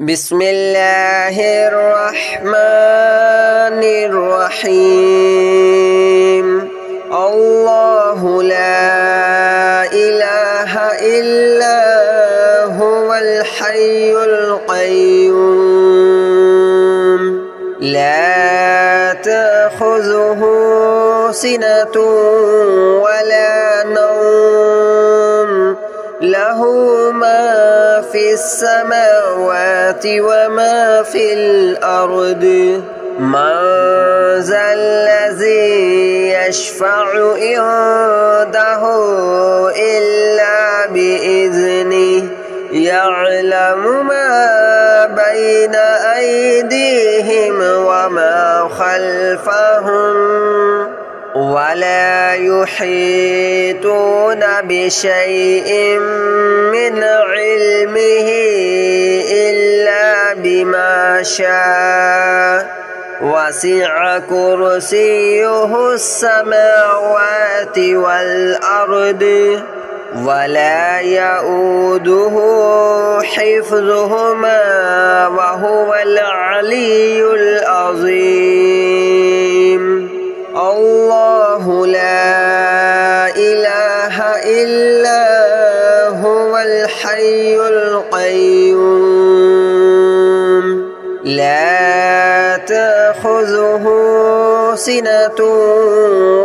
بسم الله الرحمن الرحيم الله لا إله إلا هو الحي القيوم لا تأخذه سنة ولا نوم له ما في السماوات وما في الأرض من ذا الذي يشفع عنده إلا بإذنه يعلم ما بين أيديهم وما خلفهم ولا يحيطون بشيء من علمه إلا بما شاء وسع كرسيه السماوات والأرض ولا يؤوده حفظهما وهو العلي العظيم الله لا إله إلا هو الحي القيوم لا تأخذه سنة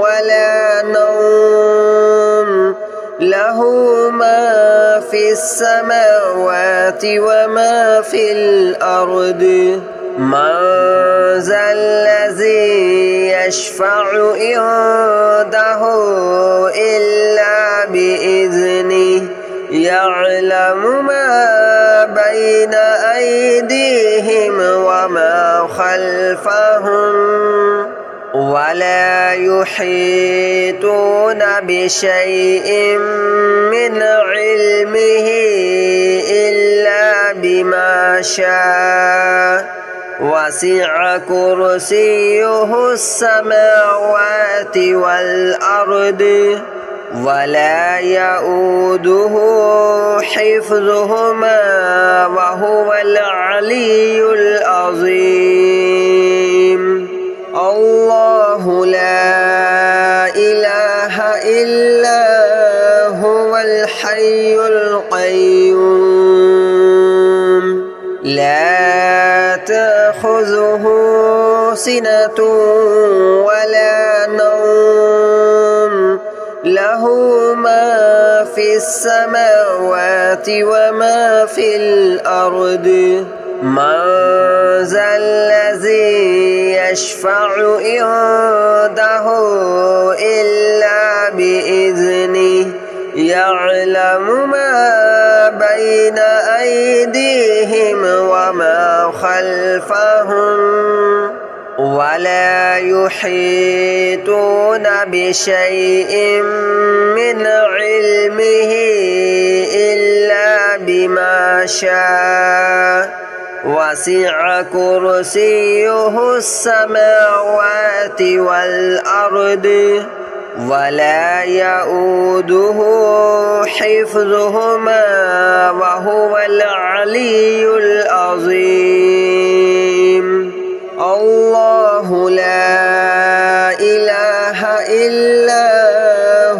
ولا نوم له ما في السماوات وما في الأرض من ذا الذي يشفع عنده إلا بإذنه يعلم ما بين أيديهم وما خلفهم ولا يحيطون بشيء من علمه إلا بما شاء وسع كرسيه السماوات والأرض ولا يؤوده حفظهما وهو العلي العظيم الله لا إله إلا هو الحي القيوم لا تأخذه سنة ولا نوم له ما في السماوات وما في الأرض من ذا الذي يشفع عنده إلا بإذنه يعلم ما بين أيديهم وما خلفهم ولا يحيطون بشيء من علمه إلا بما شاء وسع كرسيه السماوات والأرض ولا يؤوده حفظهما وهو العلي العظيم الله لا إله إلا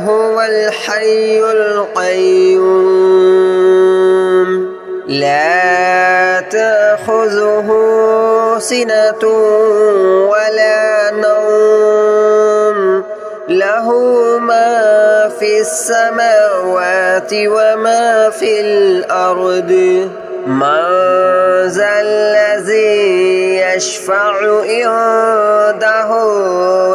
هو الحي القيوم لا تأخذه سنة ولا نوم له ما في السماوات وما في الأرض من ذا الذي يشفع عنده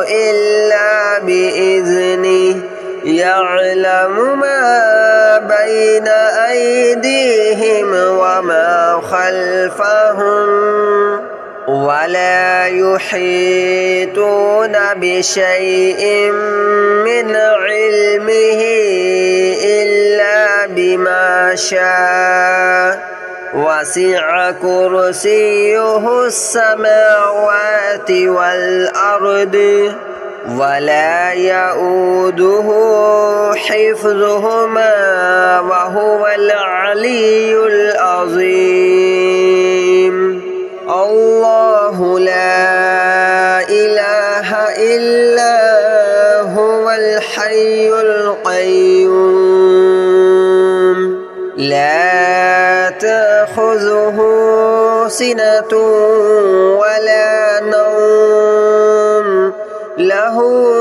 إلا بإذنه يعلم ما بين أيديهم وما خلفهم ولا يحيطون بشيء من علمه إلا بما شاء وسع كرسيه السماوات والأرض ولا يؤوده حفظهما وهو العلي العظيم. تأخذه سنة ولا نوم له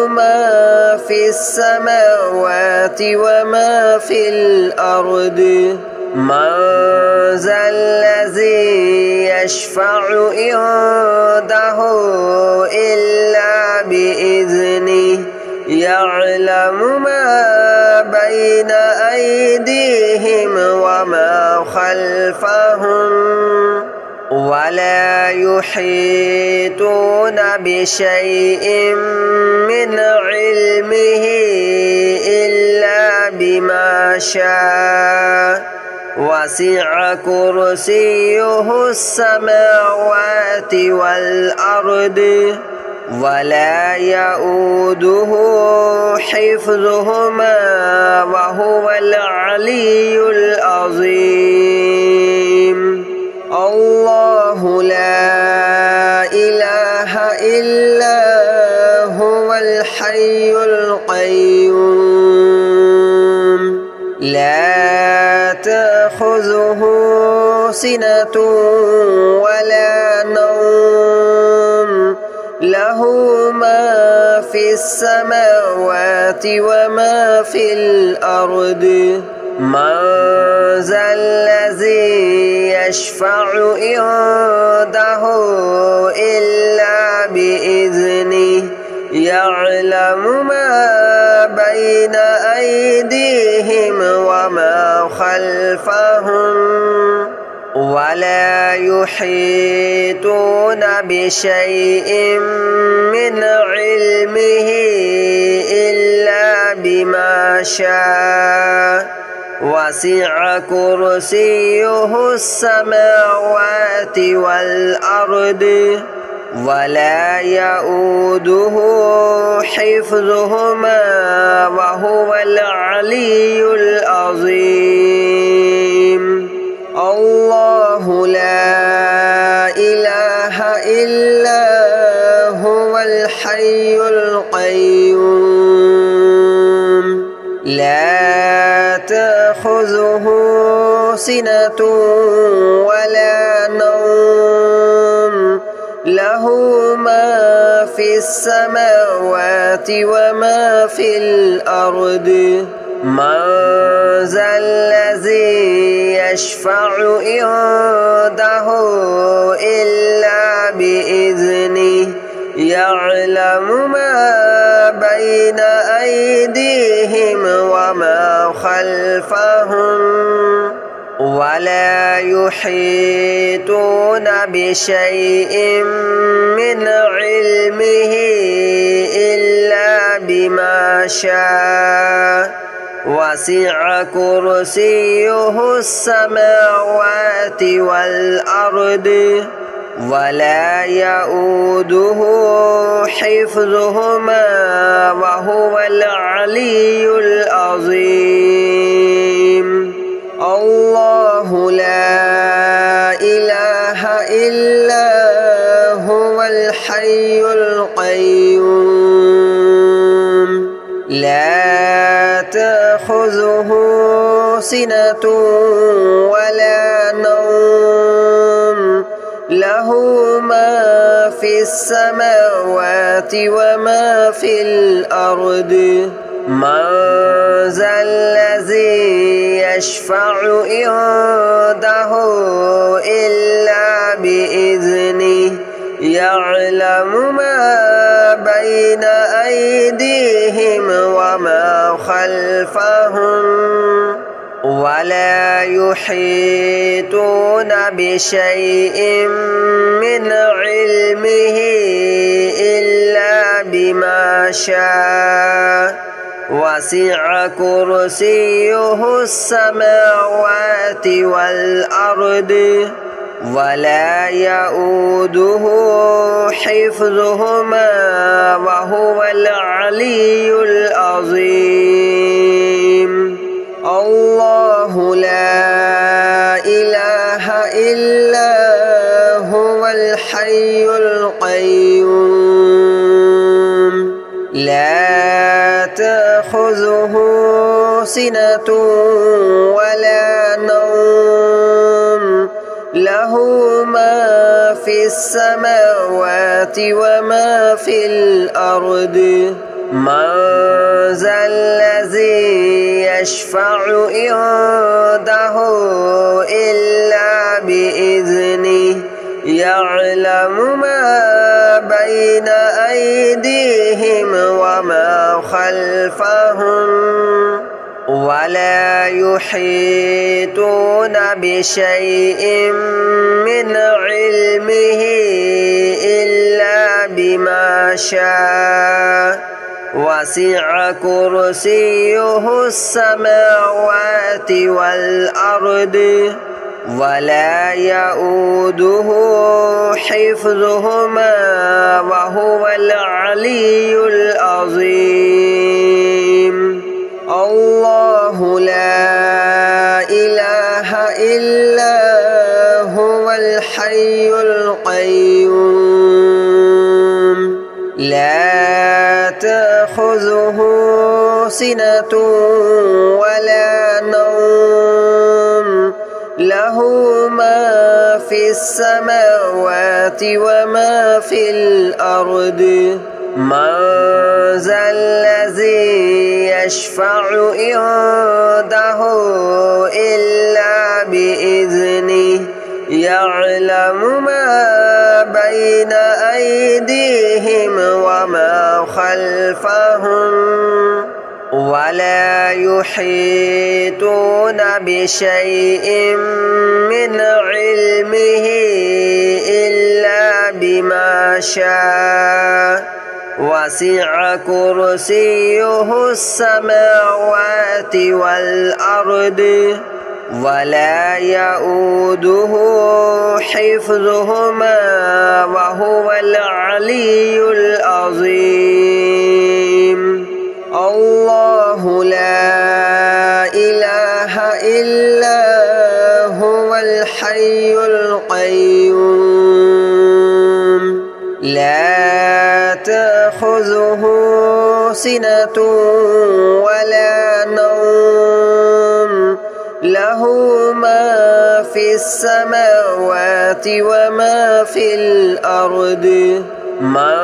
ما في السماوات وما في الأرض من ذا الذي يشفع عنده إلا بإذنه يعلم ما بين أيديهم وما خلفهم ولا يحيطون بشيء من علمه إلا بما شاء وسع كرسيه السماوات والأرض ولا يؤوده حفظهما وهو العلي العظيم الله لا إله إلا هو الحي القيوم لا تأخذه سنة ولا نوم له ما في السماوات وما في الأرض من ذا الذي يشفع عنده إلا بإذنه يعلم ما بين أيديهم وما خلفهم ولا يحيطون بشيء من علمه إلا بما شاء وسع كرسيه السماوات والأرض ولا يؤوده حفظهما وهو العلي العظيم الله لا إله إلا هو الحي القيوم لا تأخذه سنة ولا نوم له ما في السماوات وما في الأرض من ذا الذي يشفع عنده إلا بإذنه يعلم ما بين أيديهم وما خلفهم ولا يحيطون بشيء من علمه إلا بما شاء وسع كرسيه السماوات والأرض ولا يؤوده حفظهما وهو العلي العظيم الله لا إله إلا هو الحي القيوم لا تأخذه سنة ولا نوم له ما في السماوات وما في الأرض من ذا الذي يشفع عنده إلا بإذنه يعلم ما بين أيديهم وما خلفهم ولا يحيطون بشيء من علمه إلا بما شاء وسع كرسيه السماوات والأرض ولا يؤوده حفظهما وهو العلي العظيم الله لا إله إلا هو الحي القيوم لا تأخذه سنة ولا نوم له له ما في السماوات وما في الأرض من ذا الذي يشفع عنده إلا بإذنه يعلم ما بين أيديهم وما خلفهم ولا يحيطون بشيء من علمه إلا بما شاء وسع كرسيه السماوات والأرض ولا يؤوده حفظهما وهو العلي العظيم الله لا إله إلا هو الحي القيوم لا تأخذه سنة ولا نوم له ما في السماوات وما في الأرض من ذا الذي يشفع عنده إلا بإذنه يعلم ما بين أيديهم وما خلفهم ولا يحيطون بشيء من علمه إلا بما شاء وسع كرسيه السماوات والأرض ولا يؤوده حفظهما وهو العلي العظيم الله لا إله إلا هو الحي القيوم لا تأخذه سنة ولا نوم له ما في السماوات وما في الأرض من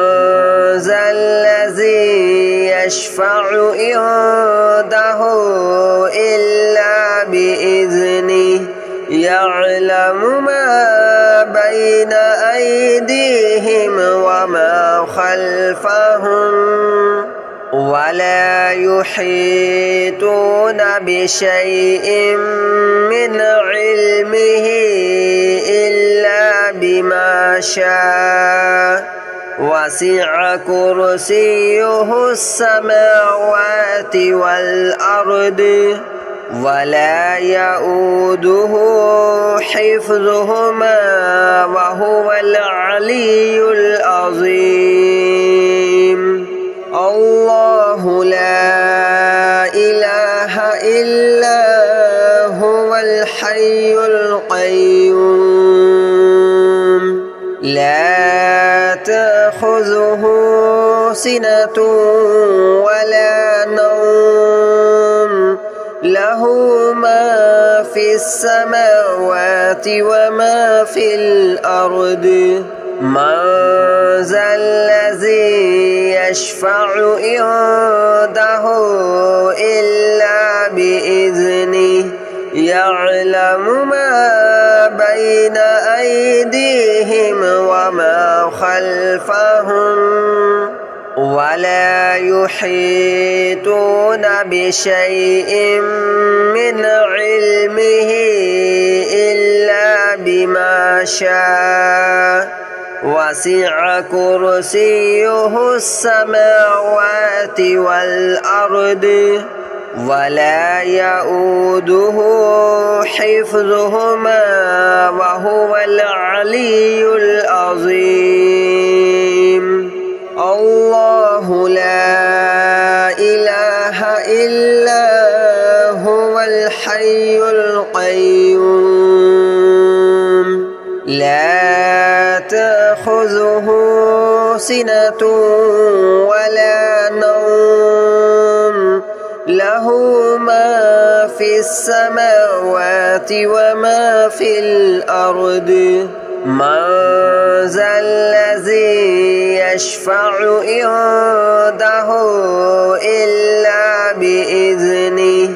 ذا الذي يشفع عنده إلا بإذنه يعلم ما بين أيديهم وما خلفهم ولا يحيطون بشيء من علمه إلا بما شاء وسع كرسيه السماوات والأرض ولا يؤوده حفظهما وهو العلي العظيم الله لا إله إلا هو الحي القيوم لا تأخذه سنة ولا نوم له ما في السماوات وما في الأرض من ذا الذي يشفع عنده إلا بإذنه يعلم ما بين أيديهم وما خلفهم ولا يحيطون بشيء من علمه إلا بما شاء وسع كرسيه السماوات والأرض ولا يؤوده حفظهما وهو العلي العظيم الله لا إله إلا هو الحي القيوم لا تأخذه سنة ولا نوم له ما في السماوات وما في الأرض من ذا الذي يشفع عنده إلا بإذنه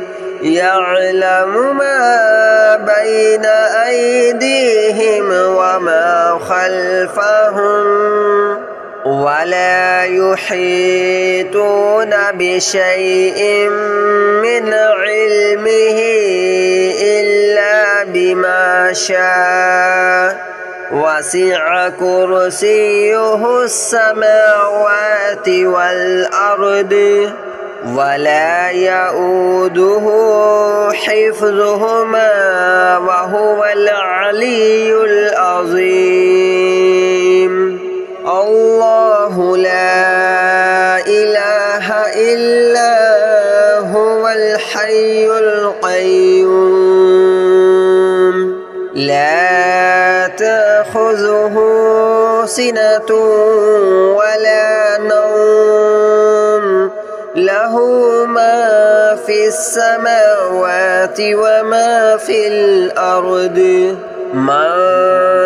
يعلم ما بين أيديهم وما خلفهم ولا يحيطون بشيء من علمه إلا بما شاء وسع كرسيه السماوات والأرض ولا يؤوده حفظهما وهو العلي العظيم الله لا إله إلا هو الحي القيوم لا تأخذه سنة ولا نوم له ما في السماوات وما في الأرض من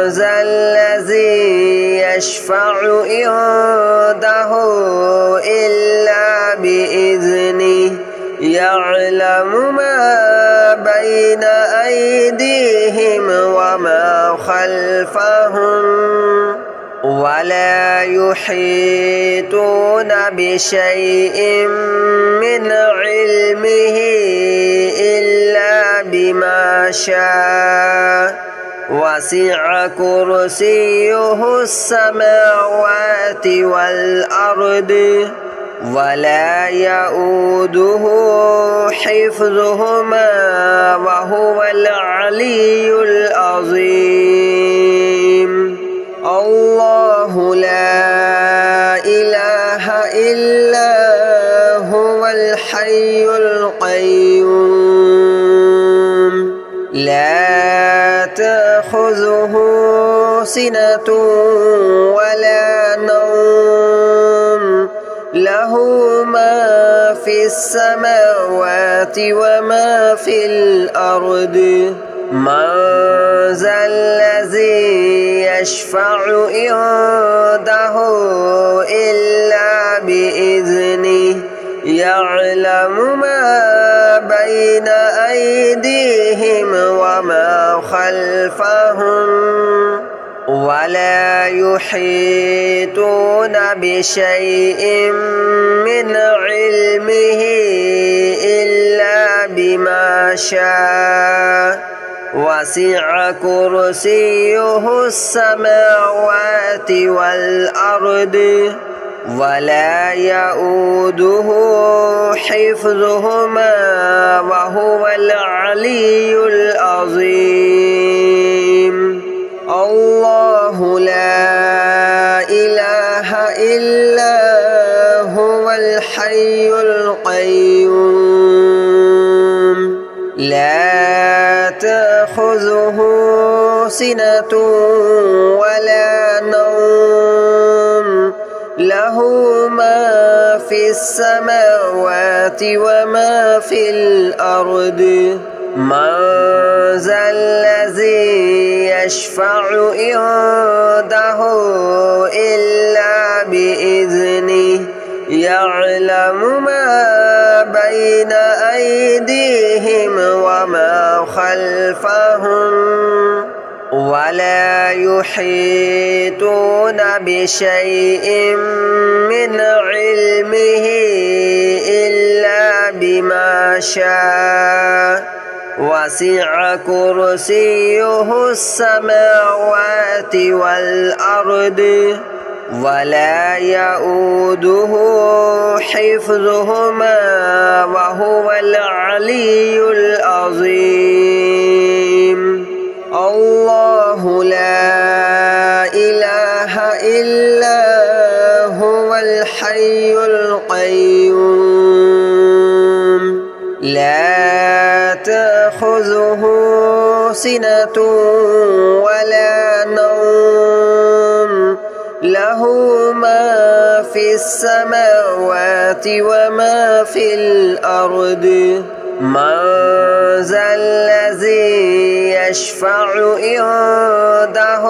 ذا الذي يشفع عنده إلا بإذنه يعلم ما بين أيديهم وما خلفهم ولا يحيطون بشيء من علمه إلا بما شاء وسع كرسيه السماوات والأرض ولا يؤوده حفظهما وهو العلي العظيم الله لا إله إلا هو الحي القيوم لا تأخذه سنة ولا نوم له ما في السماوات وما في الأرض من ذا الذي يشفع عنده إلا بإذنه يعلم ما بين أيديهم وما خلفهم ولا يحيطون بشيء من علمه إلا بما شاء وسع كرسيه السماوات والأرض ولا يؤوده حفظهما وهو العلي العظيم الله لا إله إلا هو الحي القيوم لا تأخذه سنة ولا نوم له ما في السماوات وما في الأرض من ذا الذي يشفع عنده إلا بإذنه يعلم ما بين أيديهم وما خلفهم ولا يحيطون بشيء من علمه إلا بما شاء وسع كرسيه السماوات والأرض ولا يؤوده حفظهما وهو العلي العظيم الله لا إله إلا هو الحي القيوم لا تأخذه سنة ولا نوم له ما في السماوات وما في الأرض من ذا الذي يشفع عنده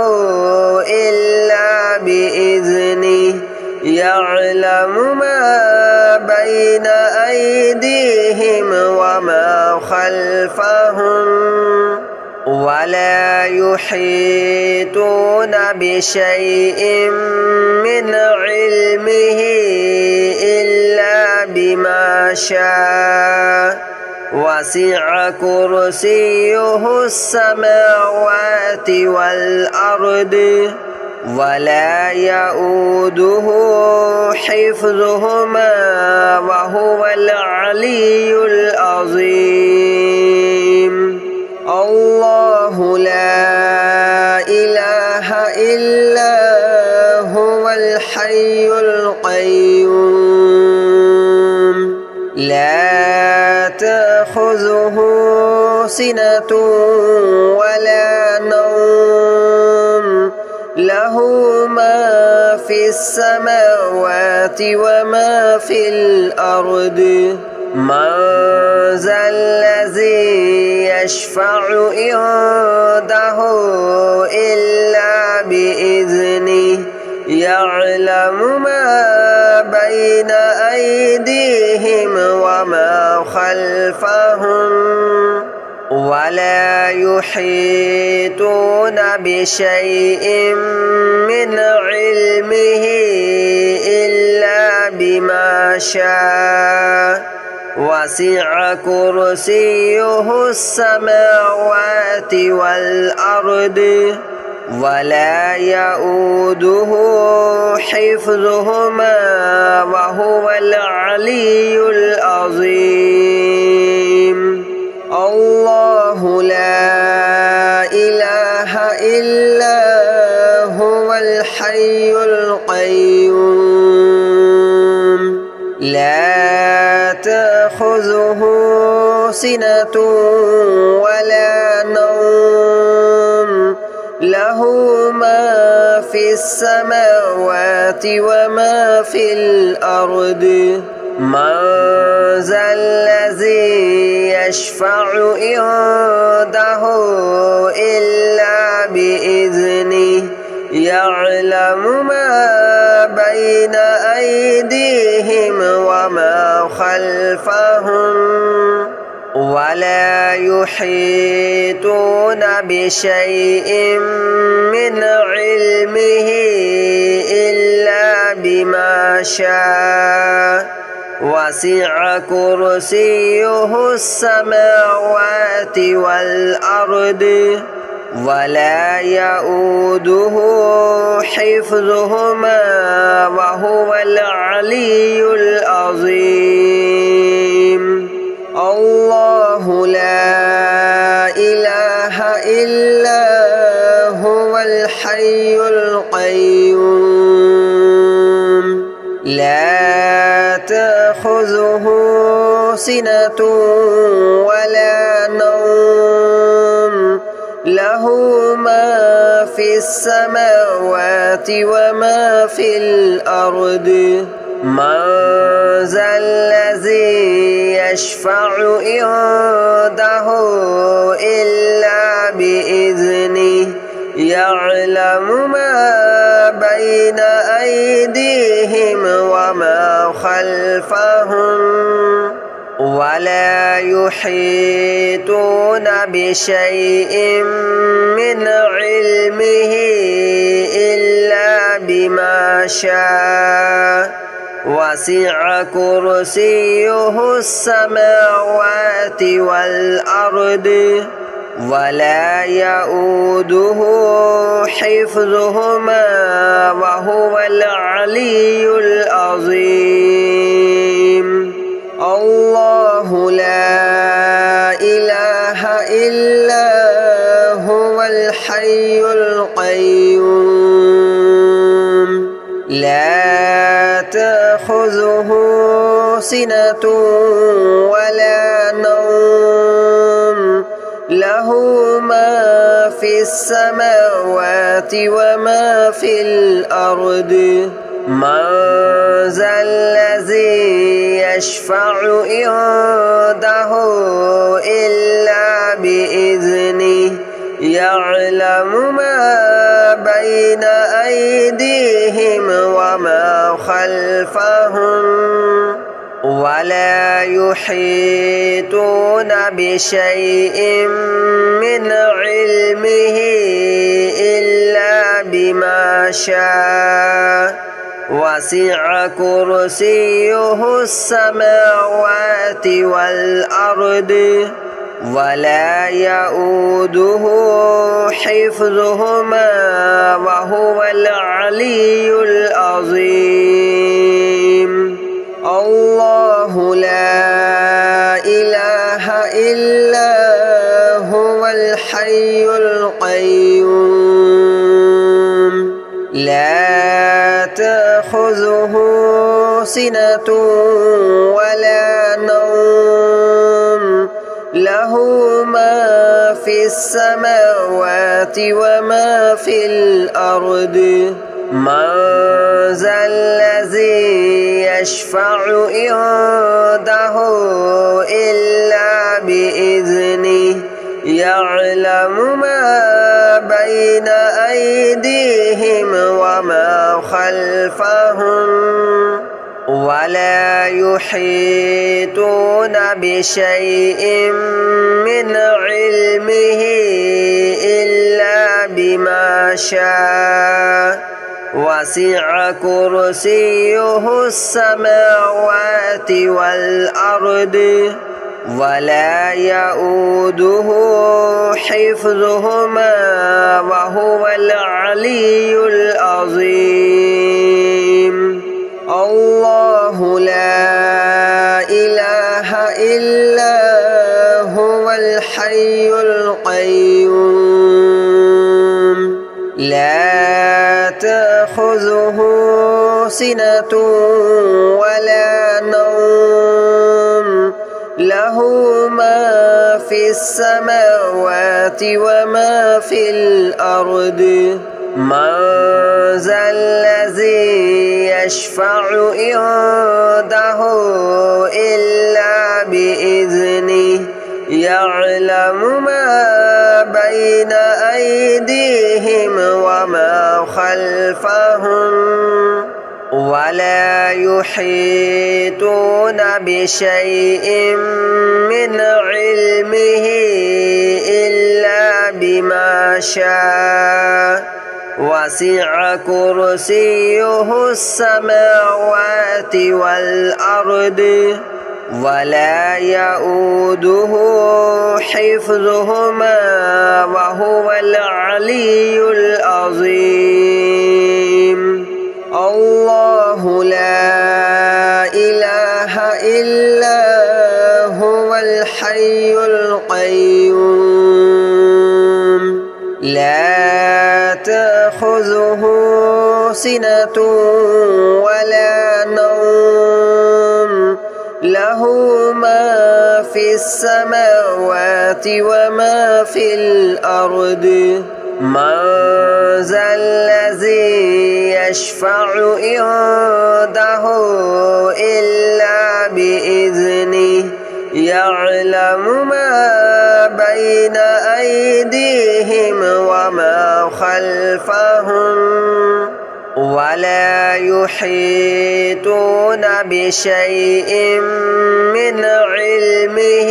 إلا بإذنه يعلم ما بين أيديهم وما خلفهم ولا يحيطون بشيء من علمه إلا بما شاء وسع كرسيه السماوات والأرض ولا يؤوده حفظهما وهو العلي العظيم الله لا إله إلا هو الحي القيوم لا تأخذه سنة ولا نوم له ما في السماوات وما في الأرض من ذا الذي يشفع عنده إلا بإذنه يعلم ما بين أيديهم وما خلفهم ولا يحيطون بشيء من علمه إلا بما شاء وسع كرسيه السماوات والأرض ولا يؤوده حفظهما وهو العلي العظيم الله لا إله إلا هو الحي القيوم لا تأخذه سنة ولا نوم له ما في السماوات وما في الأرض من ذا الذي يشفع عنده إلا بإذنه يعلم ما بين أيديهم وما خلفهم ولا يحيطون بشيء من علمه إلا بما شاء وسع كرسيه السماوات والأرض ولا يؤوده حفظهما وهو العلي العظيم الله لا إله إلا هو الحي القيوم لا تأخذه سنة ولا نوم له ما في السماوات وما في الأرض من ذا الذي يشفع عنده إلا بإذنه يعلم ما بين أيديهم وما خلفهم ولا يحيطون بشيء من علمه إلا بما شاء وسع كرسيه السماوات والأرض ولا يؤوده حفظهما وهو العلي العظيم الله لا إله إلا هو الحي القيوم لا تأخذه سنة ولا نوم له ما في السماوات وما في الأرض من ذا الذي يشفع عنده إلا بإذنه يعلم ما بين أيديهم وما خلفهم ولا يحيطون بشيء من علمه إلا بما شاء وسع كرسيه السماوات والأرض ولا يؤوده حفظهما وهو العلي العظيم الله لا إله إلا هو الحي القيوم لا تأخذه سنة ولا نوم له ما في السماوات وما في الأرض من ذا الذي يشفع عنده إلا بإذنه يعلم ما بين أيديهم وما خلفهم ولا يحيطون بشيء من علمه إلا بما شاء وسع كرسيه السماوات والأرض ولا يؤوده حفظهما وهو العلي العظيم الله لا إله إلا هو الحي القيوم لا تأخذه سنة ولا نوم له ما في السماوات وما في الأرض من ذا الذي يشفع عنده إلا بإذنه يعلم ما بين أيديهم وما خلفهم ولا يحيطون بشيء من علمه إلا بما شاء وسع كرسيه السماوات والأرض ولا يؤوده حفظهما وهو العلي العظيم الله لا إله إلا هو الحي القيوم لا تأخذه سنة ولا نوم له ما في السماوات وما في الأرض من ذا الذي يشفع عنده إلا بإذنه يعلم ما بين أيديهم وما خلفهم ولا يحيطون بشيء من علمه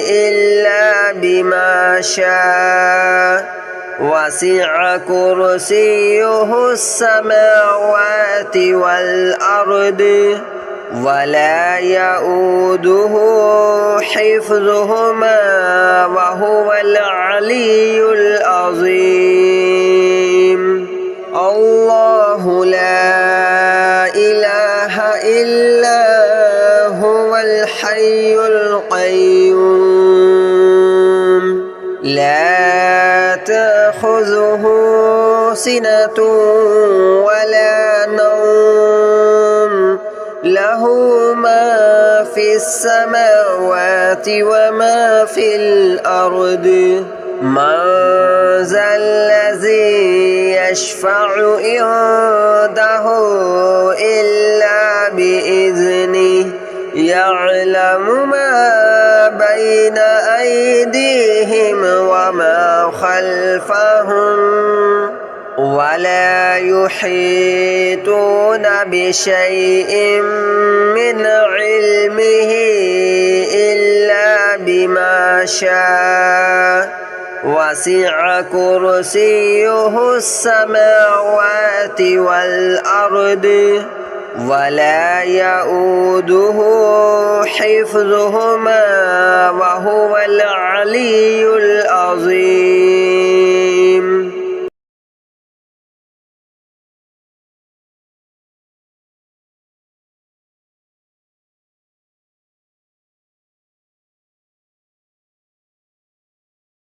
إلا بما شاء وسع كرسيه السماوات والأرض ولا يؤوده حفظهما وهو العلي العظيم الله لا إله إلا هو الحي القيوم لا تأخذه سنة ولا نوم له ما في السماوات وما في الأرض من ذا الذي يشفع عنده إلا بإذنه يعلم ما بين أيديهم وما خلفهم ولا يحيطون بشيء من علمه إلا بما شاء وسع كرسيه السماوات والأرض ولا يؤوده حفظهما وهو العلي العظيم